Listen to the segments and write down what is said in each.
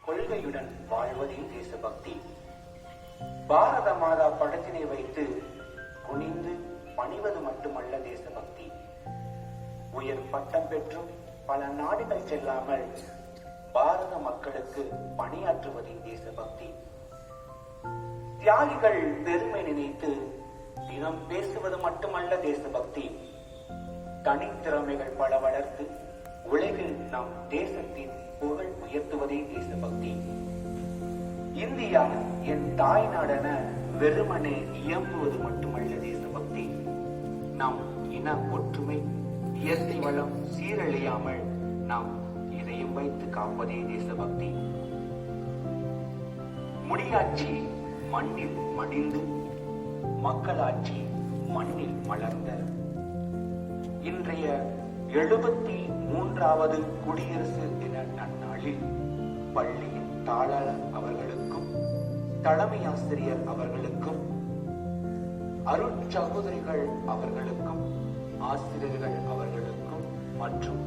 கொள்கையுடன் வாழ்வதே தேசபக்தி. பாரத மாதா படத்தினை வைத்து குனிந்து பணிவது மட்டுமல்ல தேசபக்தி. உயர் பட்டம் பெற்றும் பல நாடுகள் செல்லாமல் பாரத மக்களுக்கு பணியாற்றுவதே தேசபக்தி. தியாகிகள் பெருமை நினைத்து தினம் பேசுவது மட்டுமல்ல தேசபக்தி. தனித்திறமைகள் பல வளர்த்து உலகில் நம் தேசத்தின் புகழ் உயர்த்துவதே தேசபக்தி. இந்தியா என் தாய் நாடென வெறுமனே இயம்புவது மட்டுமல்ல தேசபக்தி. நம் இன ஒற்றுமை, இயற்கை வளம் சீரழியாமல் நாம் இதயம் வைத்து காப்பதே தேசபக்தி. முடியாட்சி மண்ணில் மடிந்து, மக்களாட்சி மண்ணில் மலர்ந்த இன்றைய 73வது குடியரசு தின நன்னாளில் பள்ளியின் தாளாளர் அவர்களுக்கும், தலைமை ஆசிரியர் அவர்களுக்கும், அருட்சகோதரிகள் அவர்களுக்கும், ஆசிரியர்கள் அவர்களுக்கும் மற்றும்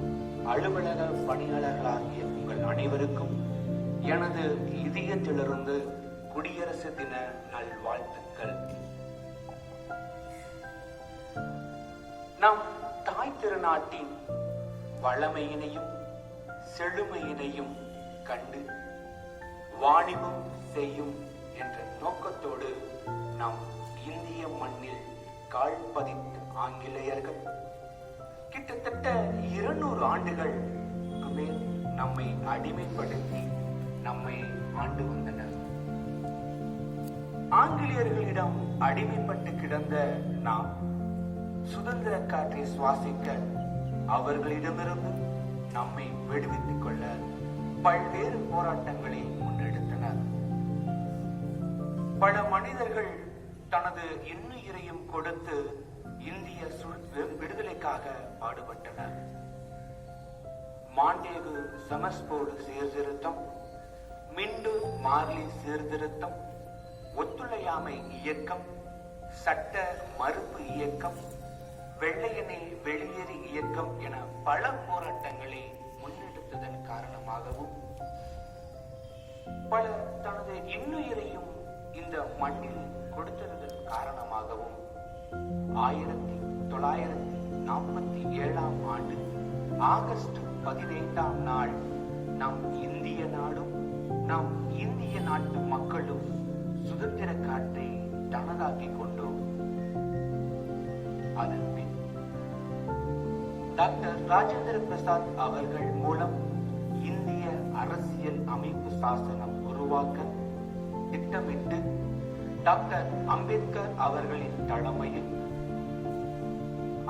அலுவலக பணியாளர்களாகிய உங்கள் அனைவருக்கும் எனது இதயத்திலிருந்து குடியரசு தின நல்வாழ்த்துக்கள். நம் தாய் திருநாட்டின் வளமையினையும் செழுமையினையும் கண்டு வாணிபம் செய்யும் என்ற நோக்கத்தோடு நம் இந்திய மண்ணில் கால் பதித்த ஆங்கிலேயர்கள் கிட்டத்தட்ட 200 ஆண்டுகள் மேல் நம்மை அடிமைப்படுத்தி நம்மை ஆண்டு வந்தனர். ஆங்கிலேயர்களிடம் அடிமைப்பட்டு கிடந்த நாம் சுதந்திர காற்றை சுவாசிக்க அவர்களிடமிருந்து நம்மை விடுவித்துக் கொள்ள பல்வேறு போராட்டங்களை முன்னெடுத்தனர். பல மனிதர்கள் தனது இன்னுயிரையும் கொடுத்து இந்திய விடுதலைக்காக பாடுபட்டனர். மாண்டேகு செமஸ்போர்டு சீர்திருத்தம், மிண்டு மார்லி சீர்திருத்தம், ஒத்துழையாமை இயக்கம், சட்ட மறுப்பு இயக்கம், வெள்ளையனே வெளியேறு இயக்கம் என பல போராட்டங்களை முன்னெடுத்ததன் காரணமாகவும் பல தனது இன்னுயிரையும் இந்த மண்ணில் கொடுத்ததன் காரணமாகவும் 1947ஆம் ஆண்டு ஆகஸ்ட் 15ஆம் நாள் நம் இந்திய நாடும் நம் இந்திய நாட்டு மக்களும் சுதந்திர காற்றை தனதாக்கிக் கொண்டோம். அதன் பின் டாக்டர் ராஜேந்திர பிரசாத் அவர்கள் மூலம் இந்திய அரசியல் அமைப்பு சாசனம் உருவாக்க திட்டமிட்டு டாக்டர் அம்பேத்கர் அவர்களின் தலைமையில்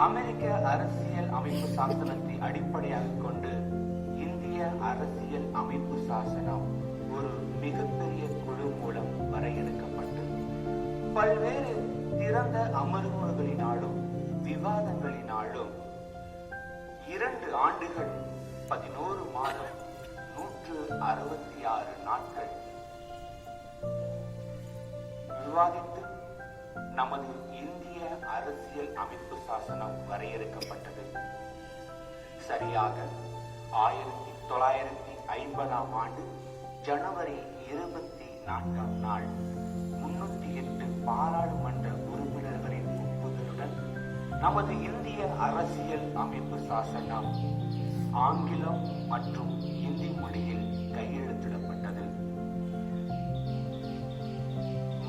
அமெரிக்க அரசியல் அமைப்பு சாசனத்தை அடிப்படையாக கொண்டு இந்திய அரசியல் அமைப்பு சாசனம் ஒரு மிகப்பெரிய குழு மூலம் வரையறுக்கப்பட்டு பல்வேறு திறந்த அமர்வுகளினாலும் விவாதங்களினாலும் 2 ஆண்டுகள் 11 மாதம் 166 நாட்கள் விவாதித்து நமது இந்திய அரசியல் அமைப்பு சாசனம் வரையறுக்கப்பட்டது. சரியாக 1950ஆம் ஆண்டு ஜனவரி 24ஆம் நாள் 308 பாராளுமன்ற உறுப்பினர்களின் ஒப்புதலுடன் நமது இந்திய அரசியல் அமைப்பு சாசனம் ஆங்கிலம் மற்றும் இந்தி மொழியில் கையெழுத்திடப்பட்டது.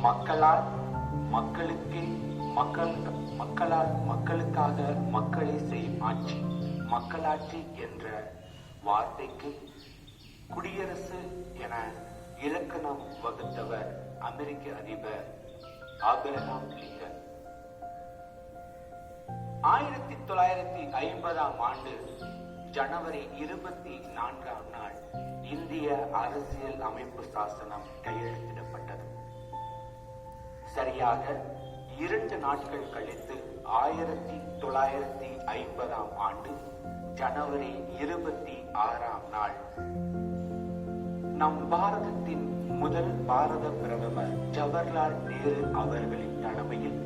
மக்களால் மக்களுக்கே, மக்களால் மக்களுக்காக மக்களை செய்யும் ஆட்சி மக்களாட்சி என்ற வார்த்தைக்கு குடியரசு என இலக்கணம் வகுத்தவர் அமெரிக்க அதிபர் ஆபிரகாம் லிங்கன். 1950ஆம் ஆண்டு ஜனவரி 24ஆம் நாள் இந்திய அரசியல் அமைப்பு சாசனம் கையெழுத்திடப்பட்டது. சரியாக 2 நாட்கள் கழித்து 1950ஆம் ஆண்டு ஜனவரி 26ஆம் நாள் நம் பாரதத்தின் முதல் பாரத பிரதமர் ஜவஹர்லால் நேரு அவர்களின் தலைமையில்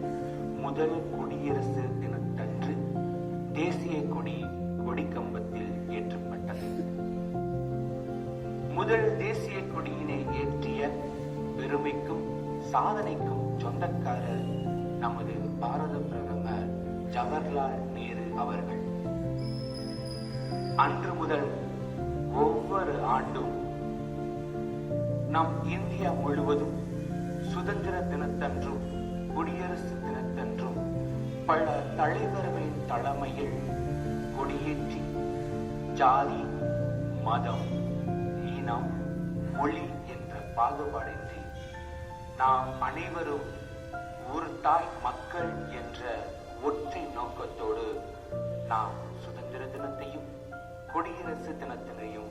முதல் குடியரசு தினத்தன்று தேசிய கொடி கொடிக்கம்பத்தில் ஏற்றப்பட்டது. முதல் தேசிய கொடியினை ஏற்றிய பெருமைக்கும் சாதனைக்கும் சொந்தக்காரர் நமது பாரத பிரதமர் ஜவஹர்லால் நேரு அவர்கள். அன்று முதல் ஒவ்வொரு ஆண்டும் நம் இந்தியா முழுவதும் சுதந்திர தினத்தன்றும் குடியரசு தினத்தன்றும் பல தலைவர்களின் தலைமையில் கொடியேற்றி ஜாதி, மதம், இனம், மொழி என்ற பாகுபாடின்றி நாம் அனைவரும் ஒரு தாய் மக்கள் என்ற ஒற்றை நோக்கத்தோடு நாம் சுதந்திர தினத்தையும் குடியரசு தினத்தினையும்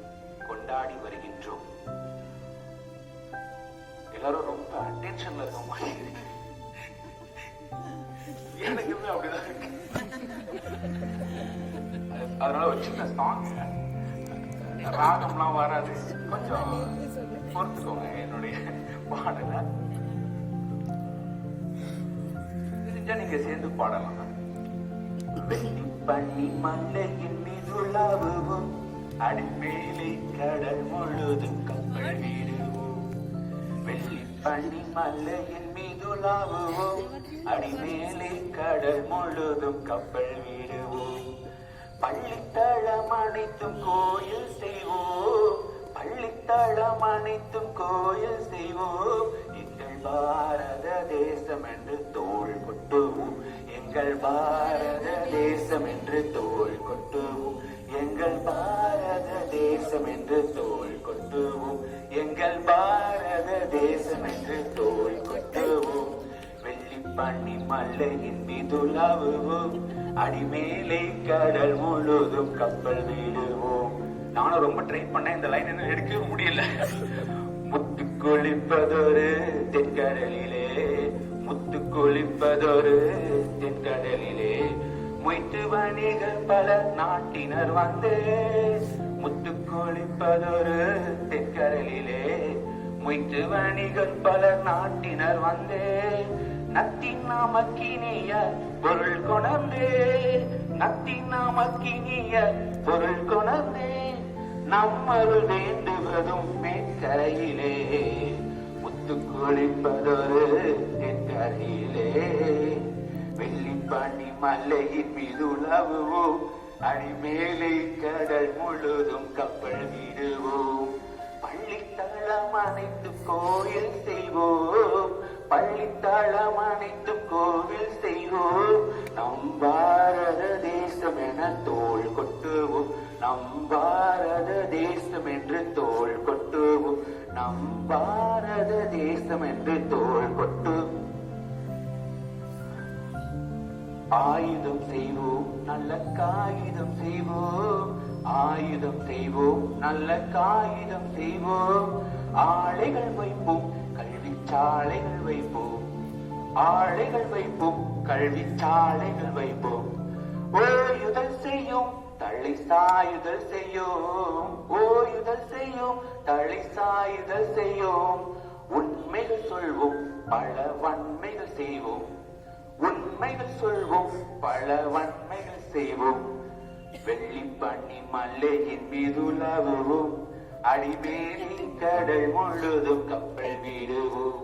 கொண்டாடி வருகின்றோம். எல்லாரும் ரொம்ப அட்டென்ஷன்ல இருக்க மாதிரி எனக்குமே அப்படிதான் இருக்கு. அதனால ஒரு சின்ன சாங், ராகம்லாம் வராது, கொஞ்சம் பொறுத்துக்கோங்க என்னுடைய பாடல. நீங்க சேர்ந்து பாடலாம். வெள்ளி பண்ணி மலையின் மீதுலாவுவோம், அடிமேலே கடல் முழுதும் கப்பல் வீடுவோம். வெள்ளி பண்ணி மலையின் மீதுலாவுவோம், அடிமேலே கடல் முழுதும் கப்பல் வீடுவோம். பள்ளித்தளம் அனைத்தும் கோயில் செய்வோம், பள்ளித்தளம் அனைத்தும் கோயில் செய்வோம். எங்கள் பாரத தேசம் என்று தோள் கொட்டுவோம், எங்கள் பாரத தேசம் என்று தோள் கொட்டுவோம், எங்கள் பாரத தேசம் என்று தோள் கொட்டுவோம், எங்கள் பாரத தேசம் என்று தோள் கொட்டுவோம். வெள்ளி பண்ணி மலையின் மீதுலாவுவோம், அடிமேலே கடல் முழுதும் கப்பல் வீடுவோம். நானும் ரொம்ப ட்ரை பண்ணேன், இந்த லைன் என்ன எடுக்கவே முடியல. முத்து குளிப்பதொரு தென்கடலிலே, முத்து குளிப்பதொரு தென்கடலிலே, மொய்த்து வணிகர் பல நாட்டினர் வந்து. முத்து குளிப்பதொரு தென்கடலிலே, மொய்த்து வணிகர் பல நாட்டினர் வந்து. நத்தின் நாமக்கினிய பொருள் கொணர்ந்தே, நத்தின் நாமக்கினிய பொருள் கொணர்ந்தே, நம்மருள் வேண்டுவதும் மேற்கரையிலே, முத்து குளிப்பதொரு தென்கரையிலே. வெள்ளி பண்ணி மலையின் மீது உலவுவோம், அடிமேலே கடல் முழுதும் கப்பல் விடுவோம். பள்ளித்தளம் அனைத்து கோயில் செய்வோம், பள்ளித்தளம் அனைத்து கோவில் செய்வோம். நம் பாரத தேசம் என தோள் கொட்டுவோம், நம் பாரத தேசம் என்று தோள் கொட்டுவோம், நம் பாரத தேசம் என்று தோள் கொட்டுவோம். ஆயுதம் செய்வோம், நல்ல காகிதம் செய்வோம், ஆயுதம் செய்வோம், நல்ல காகிதம் செய்வோம். ஆலைகள் வைப்போம், கல்வி சாலைகள் வைப்போம், ஆலைகள் வைப்போம், கல்வி சாலைகள் வைப்போம். ஓயுதல் செய்யும், தலை சாயுதல் செய்யும், ஓயுதல் செய்யும், தலை சாயுதல் செய்யும். உண்மைகள் சொல்வோம், பல வன்மைகள் செய்வோம், உண்மைகள் சொல்வோம், பல வன்மைகள் செய்வோம். வெள்ளி பண்ணி மலையின் மீது உலவுவோம், அடிமேலே கடல் முழுதும் கப்பல் விடுவோம்.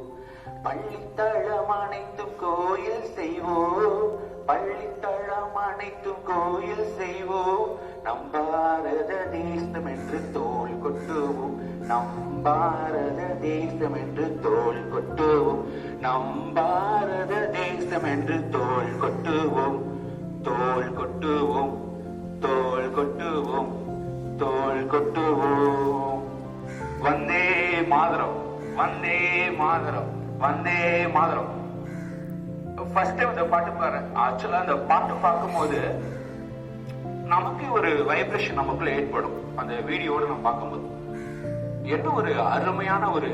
பள்ளித்தளம் அனைத்தும் கோயில் செய்வோம், பள்ளித்தளம் அனைத்தும் கோயில் செய்வோம். நம் பாரத தேசம் என்று தோள் கொட்டுவோம், நம் பாரத தேசம் என்று தோள் கொட்டுவோம், நம் பாரத தேசம் என்று தோள் கொட்டுவோம். தோள் கொட்டுவோம், தோள் கொட்டுவோம், தோள் கொட்டுவோம். வந்தே மாதரம், வந்தே மாதரம், வந்தே மாதரம். ஃபர்ஸ்ட் டைம் இந்த பாட்டு பாரு. ஆக்சுவலா அந்த பாட்டு பார்க்கும்போது நமக்கு ஒரு வைப்ரேஷன் நமக்குள்ள ஏற்படும். அந்த வீடியோட நம்ம பார்க்கும்போது என்ன ஒரு அருமையான ஒரு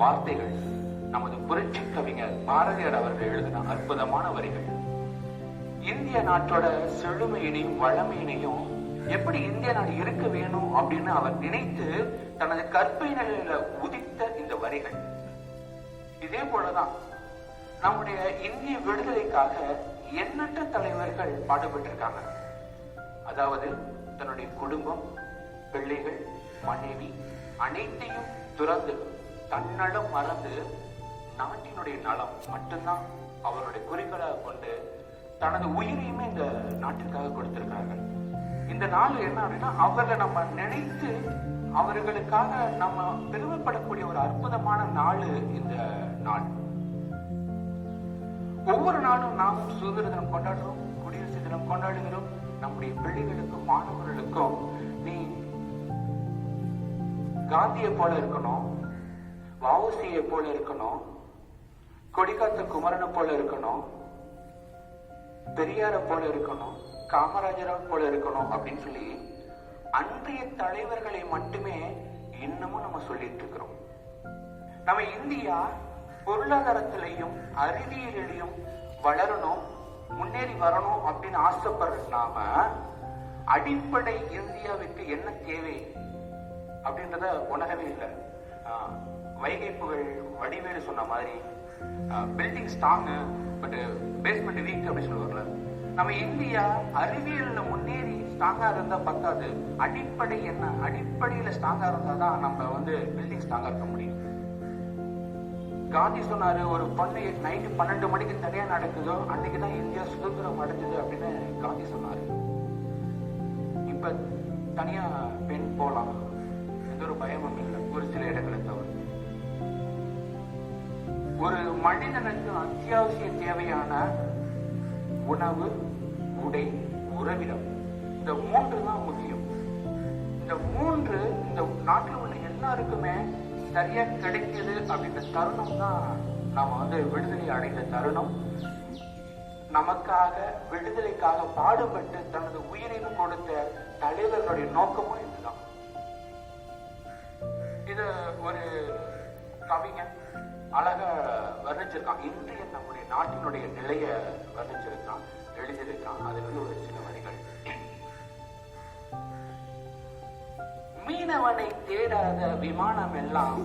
வார்த்தைகள். நமது புரட்சி கவிஞர் பாரதியார் அவர்கள் எழுதின அற்புதமான வரிகள். இந்திய நாட்டோட செழுமையினையும் வளமையினையும் எப்படி இந்திய நாடு இருக்க வேணும் அப்படின்னு அவர் நினைத்து தனது கற்பனையில உதித்த இந்த வரிகள். இதே போலதான் நம்முடைய இந்திய விடுதலைக்காக எண்ணற்ற தலைவர்கள் பாடுபட்டிருக்காங்க. அதாவது தன்னுடைய குடும்பம், பிள்ளைகள், மனைவி, அனைத்தையும் துறந்து தன்னலம் மறந்து நாட்டினுடைய நலம் மட்டும்தான் அவருடைய குறிக்கோளாக கொண்டு தனது உயிரையுமே இந்த நாட்டிற்காக கொடுத்திருக்கிறார்கள். இந்த நாள் என்ன அப்படின்னா, அவர்களை நம்ம நினைத்து அவர்களுக்காக நம்ம பெருமைப்படக்கூடிய ஒரு அற்புதமான நாள் இந்த நாள். ஒவ்வொரு நாளும் நாமும் சுதந்திர தினம் கொண்டாடுறோம், குடியரசு தினம் கொண்டாடுகிறோம். நம்முடைய பிள்ளைகளுக்கும் மாணவர்களுக்கும் நீ காந்தியை போல இருக்கணும், வஉசியை போல இருக்கணும், கொடிகாத்த குமரனை போல இருக்கணும், பெரியாரை போல இருக்கணும், காமராஜரை போல இருக்கணும் அப்படின்னு சொல்லி அன்றைய தலைவர்களை மட்டுமே இன்னமும் நம்ம சொல்லிட்டு இருக்கிறோம். நம்ம இந்தியா பொருளாதாரத்திலையும் அறிவியலிலையும் வளரணும், முன்னேறி வரணும் அப்படின்னு ஆசைப்படுற நாம அடிப்படை இந்தியாவுக்கு என்ன தேவை அப்படின்றத உணரவே இல்லை. வைகை புகழ் வடிவேலு சொன்ன மாதிரி building strong but basement weak அப்படின்னு சொல்லுவாங்கல்ல. நம்ம இந்தியா அறிவியல்ல முன்னேறி ஸ்ட்ராங்கா இருந்தா பத்தாது, அடிப்படை என்ன, அடிப்படையில ஸ்ட்ராங்கா இருந்தா தான் நம்ம பில்டிங் ஸ்ட்ராங்கா இருக்க முடியும். காந்தி சொன்னாரு, ஒரு பொண்ணு நைட்டு 12 மணிக்கு தனியா நடக்குதோ அன்னைக்குதான் இந்தியா சுதந்திரம் அடைஞ்சது அப்படின்னு காந்தி சொன்னாரு. இப்ப தனியா பெண் போலாம், எந்த ஒரு பயமும் இல்லை, ஒரு சில இடங்களை தவிர. ஒரு மனிதனுக்கு அத்தியாவசிய தேவையான உணவு, உடை, உறவிடம், இந்த 3 தான் முக்கியம். இந்த 3 இந்த நாட்டில் உள்ள எல்லாருக்குமே சரியா கிடைக்குது அப்படின்ற தருணம் தான் நாம விடுதலை அடைந்த தருணம். நமக்காக விடுதலைக்காக பாடுபட்டு தனது உயிரையும் கொடுத்த தலைவர்களுடைய நோக்கமும் இதுதான். இது ஒரு கவிஞன் அழகா வர்ணிச்சிருக்கான். இன்றைய நம்முடைய நாட்டினுடைய நிலைய வர்ணிச்சிருக்கான், எழுதியிருக்கான். அதுல ஒரு சில வரிகள். மீனவனை தேடாத விமானம் எல்லாம்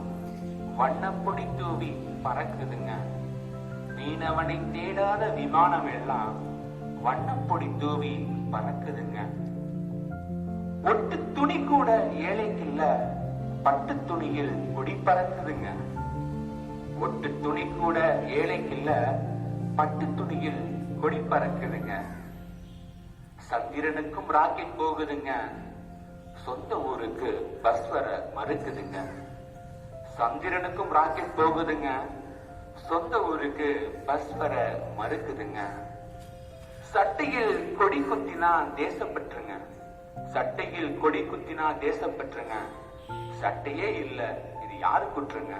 வண்ணப்பொடி தூவி பறக்குதுங்க. மீனவனை தேடாத விமானம் எல்லாம் வண்ணப்பொடி தூவி பறக்குதுங்க. ஒட்டு துணி கூட ஏழைக்கு இல்ல, பட்டு துணியில் கொடி பறக்குதுங்க. ஒட்டு துணி கூட ஏழைக்கு இல்ல, பட்டு துணியில் கொடி பறக்குதுங்க. சந்திரனுக்கும் ராக்கெட் போகுதுங்க, சொந்த ஊருக்கு பஸ் வர மறுக்குதுங்க. சந்திரனுக்கும் ராக்கெட் போகுதுங்க, சொந்த ஊருக்கு பஸ் வர மறுக்குதுங்க. சட்டையில் கொடி குத்தினா தேசப்பற்றுங்க, சட்டையில் கொடி குத்தினா தேசப்பற்றுங்க. சட்டையே இல்ல, இது யாரு குற்றுங்க?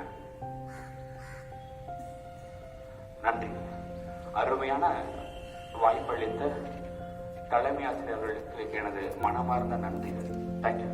நன்றி. அருமையான வாய்ப்பளித்த தலைமை ஆசிரியர்களுக்கு எனது மனமார்ந்த நன்றிகள். தேங்க்யூ.